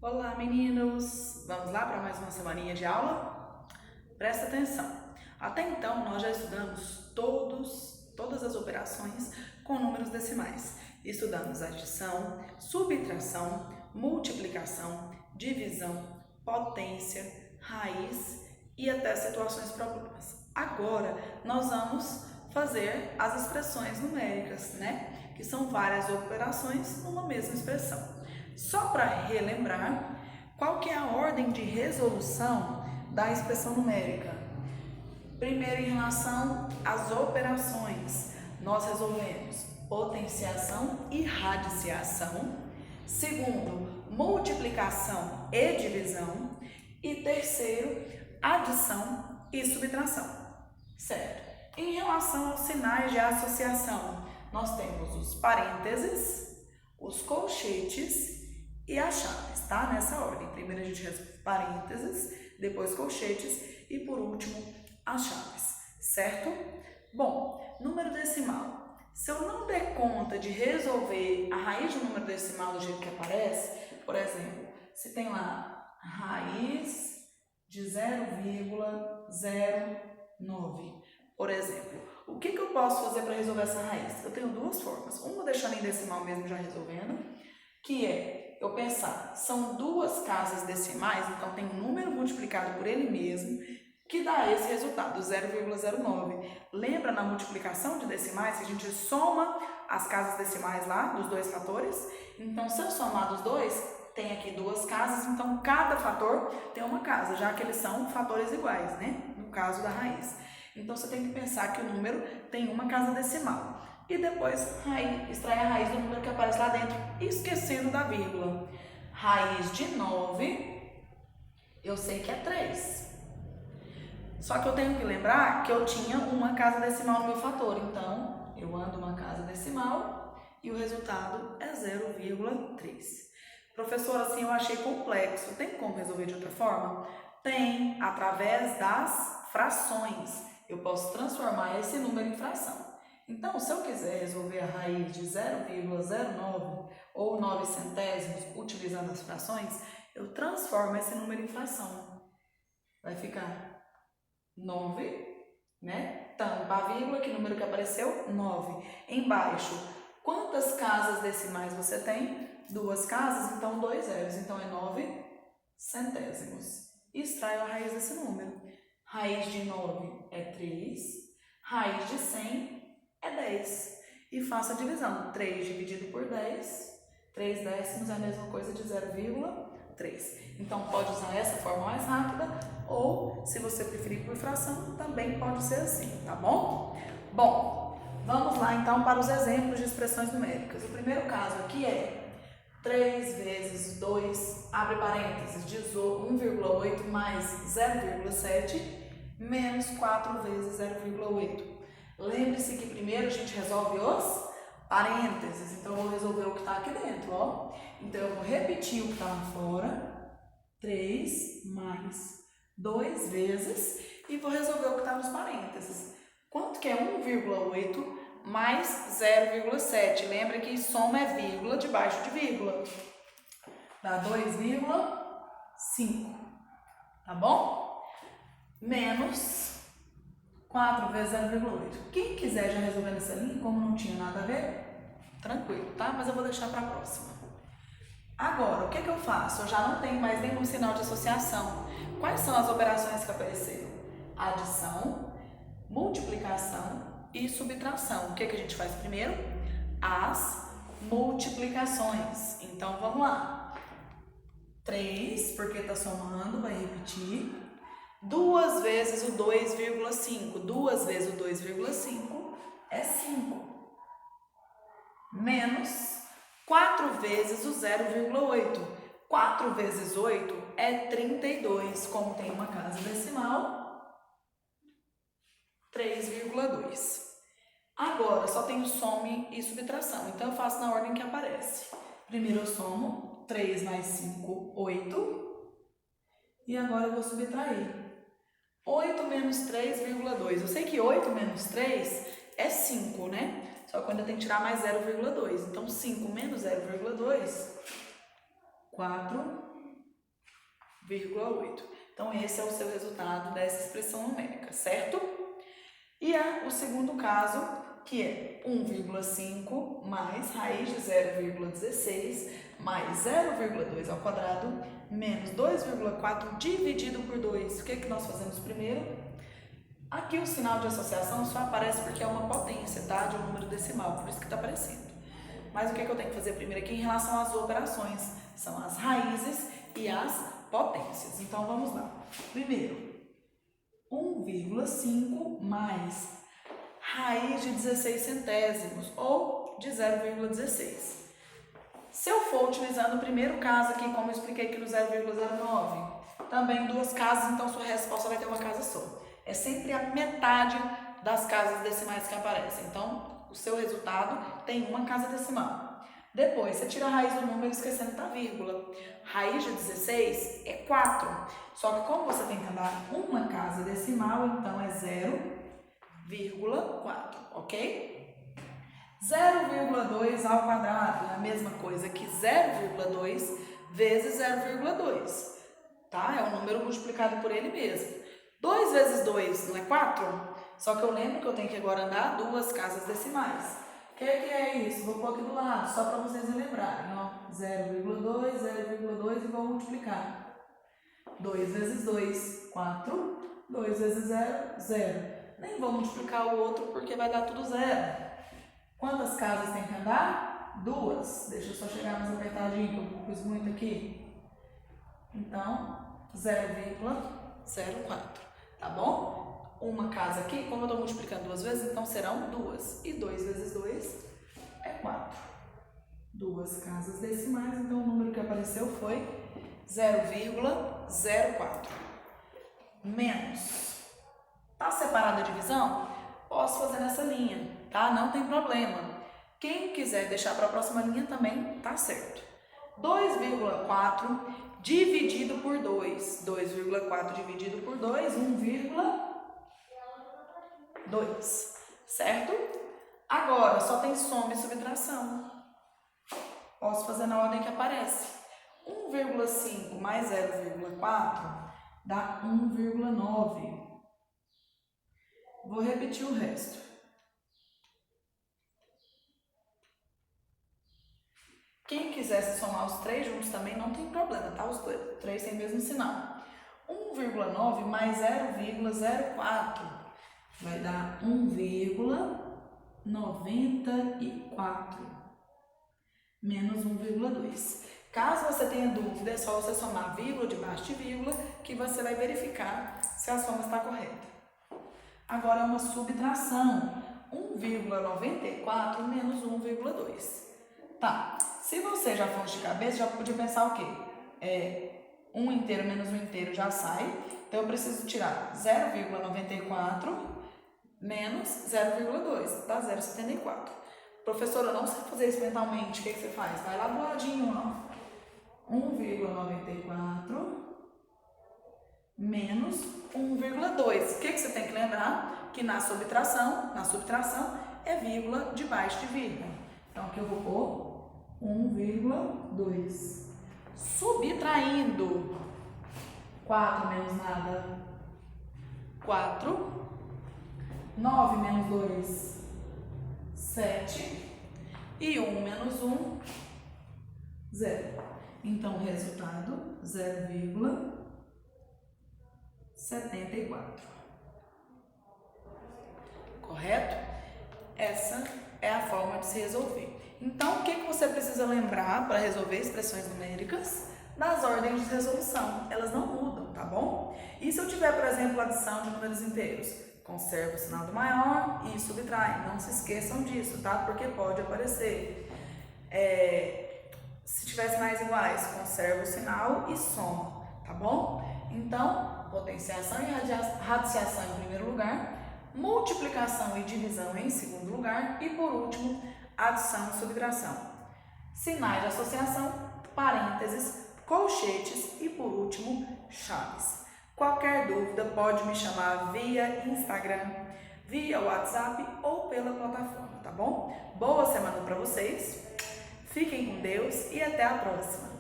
Olá, meninos! Vamos lá para mais uma semaninha de aula? Presta atenção! Até então, nós já estudamos todas as operações com números decimais. Estudamos adição, subtração, multiplicação, divisão, potência, raiz e até situações problemas. Agora, nós vamos fazer as expressões numéricas, né? Que são várias operações numa mesma expressão. Só para relembrar, qual que é a ordem de resolução da expressão numérica? Primeiro, em relação às operações, nós resolvemos potenciação e radiciação. Segundo, multiplicação e divisão. E terceiro, adição e subtração, certo? Em relação aos sinais de associação, nós temos os parênteses, os colchetes e as chaves, tá? Nessa ordem. Primeiro a gente resolve parênteses, depois colchetes e por último as chaves, certo? Bom, número decimal. Se eu não der conta de resolver a raiz do número decimal do jeito que aparece, por exemplo, se tem lá raiz de 0,09, por exemplo, o que eu posso fazer para resolver essa raiz? Eu tenho duas formas. Uma deixando em decimal mesmo já resolvendo, que é eu pensar, são duas casas decimais, então tem um número multiplicado por ele mesmo, que dá esse resultado, 0,09. Lembra na multiplicação de decimais que a gente soma as casas decimais lá, dos dois fatores? Então, se eu somar dos dois, tem aqui duas casas, então cada fator tem uma casa, já que eles são fatores iguais, né? No caso da raiz. Então, você tem que pensar que o número tem uma casa decimal. E depois extrair a raiz do número que aparece lá dentro, esquecendo da vírgula. Raiz de 9, eu sei que é 3. Só que eu tenho que lembrar que eu tinha uma casa decimal no meu fator. Então, eu ando uma casa decimal e o resultado é 0,3. Professora, assim eu achei complexo. Tem como resolver de outra forma? Tem, através das frações. Eu posso transformar esse número em fração. Então, se eu quiser resolver a raiz de 0,09 ou 9 centésimos utilizando as frações, eu transformo esse número em fração. Vai ficar 9, né? Tampa a vírgula, que número que apareceu? 9. Embaixo, quantas casas decimais você tem? Duas casas, então 2 zeros. Então, é 9 centésimos. Extraio a raiz desse número. Raiz de 9 é 3. Raiz de 100 é 10. E faço a divisão. 3 dividido por 10. 3 décimos é a mesma coisa de 0,3. Então, pode usar essa forma mais rápida ou, se você preferir por fração, também pode ser assim, tá bom? Bom, vamos lá então para os exemplos de expressões numéricas. O primeiro caso aqui é 3 vezes 2, abre parênteses, 1,8 mais 0,7 menos 4 vezes 0,8. Lembre-se que primeiro a gente resolve os parênteses, então eu vou resolver o que está aqui dentro, ó. Então eu vou repetir o que está lá fora, 3 mais 2 vezes, e vou resolver o que está nos parênteses. Quanto que é 1,8 mais 0,7? Lembra que soma é vírgula debaixo de vírgula. Dá 2,5, tá bom? Menos 4 vezes 0,8. Quem quiser já resolver nessa linha, como não tinha nada a ver, tranquilo, tá? Mas eu vou deixar para a próxima. Agora, o que eu faço? Eu já não tenho mais nenhum sinal de associação. Quais são as operações que apareceram? Adição, multiplicação e subtração. O que a gente faz primeiro? As multiplicações. Então, vamos lá. 3, porque está somando, vai repetir. 2 vezes o 2,5. 2 vezes o 2,5 é 5. Menos 4 vezes o 0,8. 4 vezes 8 é 32. Como tem uma casa decimal, 3,2. Agora, só tenho some e subtração. Então, eu faço na ordem que aparece. Primeiro eu somo 3 mais 5, 8. E agora eu vou subtrair. 8 menos 3,2. Eu sei que 8 menos 3 é 5, né? Só que ainda tem que tirar mais 0,2. Então, 5 menos 0,2, 4 1,8. Então, esse é o seu resultado dessa expressão numérica, certo? E o segundo caso, que é 1,5 mais raiz de 0,16 mais 0,2 ao quadrado menos 2,4 dividido por 2. O que nós fazemos primeiro? Aqui o sinal de associação só aparece porque é uma potência, tá? De um número decimal, por isso que está aparecendo. Mas o que eu tenho que fazer primeiro aqui em relação às operações? São as raízes e as potências. Então, vamos lá. Primeiro, 1,5 mais raiz de 16 centésimos, ou de 0,16. Se eu for utilizando o primeiro caso aqui, como eu expliquei aqui no 0,09, também duas casas, então sua resposta vai ter uma casa só. É sempre a metade das casas decimais que aparecem. Então, o seu resultado tem uma casa decimal. Depois, você tira a raiz do número esquecendo da vírgula. Raiz de 16 é 4. Só que como você tem que andar uma casa decimal, então é 0,4, ok? 0,2 ao quadrado é a mesma coisa que 0,2 vezes 0,2, tá? É um número multiplicado por ele mesmo. 2 vezes 2 não é 4? Só que eu lembro que eu tenho que agora andar duas casas decimais. O que é isso? Vou pôr aqui do lado, só para vocês lembrarem, ó. 0,2, 0,2 e vou multiplicar. 2 vezes 2, 4. 2 vezes 0, 0. Nem vou multiplicar o outro porque vai dar tudo zero. Quantas casas tem que andar? Duas. Deixa eu só chegar mais apertadinho, que eu pus muito aqui. Então, 0,04, tá bom? Uma casa aqui, como eu estou multiplicando duas vezes, então serão 2. E 2 vezes 2 é 4. Duas casas decimais, então o número que apareceu foi 0,04. Menos. Tá separada a divisão? Posso fazer nessa linha, tá? Não tem problema. Quem quiser deixar para a próxima linha também tá certo. 2,4 dividido por 2. 2,4 dividido por 2, 1,2, certo? Agora, só tem soma e subtração. Posso fazer na ordem que aparece. 1,5 mais 0,4 dá 1,9. Vou repetir o resto. Quem quisesse somar os três juntos também não tem problema, tá? Os três têm o mesmo sinal. 1,9 mais 0,04 vai dar 1,94 menos 1,2. Caso você tenha dúvida, é só você somar vírgula debaixo de vírgula que você vai verificar se a soma está correta. Agora é uma subtração. 1,94 menos 1,2. Tá, se você já fosse de cabeça, já podia pensar o quê? 1 inteiro menos 1 inteiro já sai. Então, eu preciso tirar 0,94 menos 0,2, dá 0,74. Professora, eu não sei fazer isso mentalmente, o que você faz? Vai lá do ladinho, ó. 1,94 menos 1,2. O que você tem que lembrar? Que na subtração é vírgula debaixo de vírgula. Então, aqui eu vou pôr 1,2. Subtraindo 4 menos nada, 4. 9 menos 2, 7. E 1 menos 1, 0. Então, o resultado, 0,74. Correto? Essa é a forma de se resolver. Então, o que você precisa lembrar para resolver expressões numéricas? Das ordens de resolução. Elas não mudam, tá bom? E se eu tiver, por exemplo, adição de números inteiros? Conserva o sinal do maior e subtrai. Não se esqueçam disso, tá? Porque pode aparecer. Se tiver sinais iguais, conserva o sinal e soma, tá bom? Então, potenciação e radiciação em primeiro lugar, multiplicação e divisão em segundo lugar e, por último, adição e subtração. Sinais de associação, parênteses, colchetes e, por último, chaves. Qualquer dúvida pode me chamar via Instagram, via WhatsApp ou pela plataforma, tá bom? Boa semana para vocês, fiquem com Deus e até a próxima!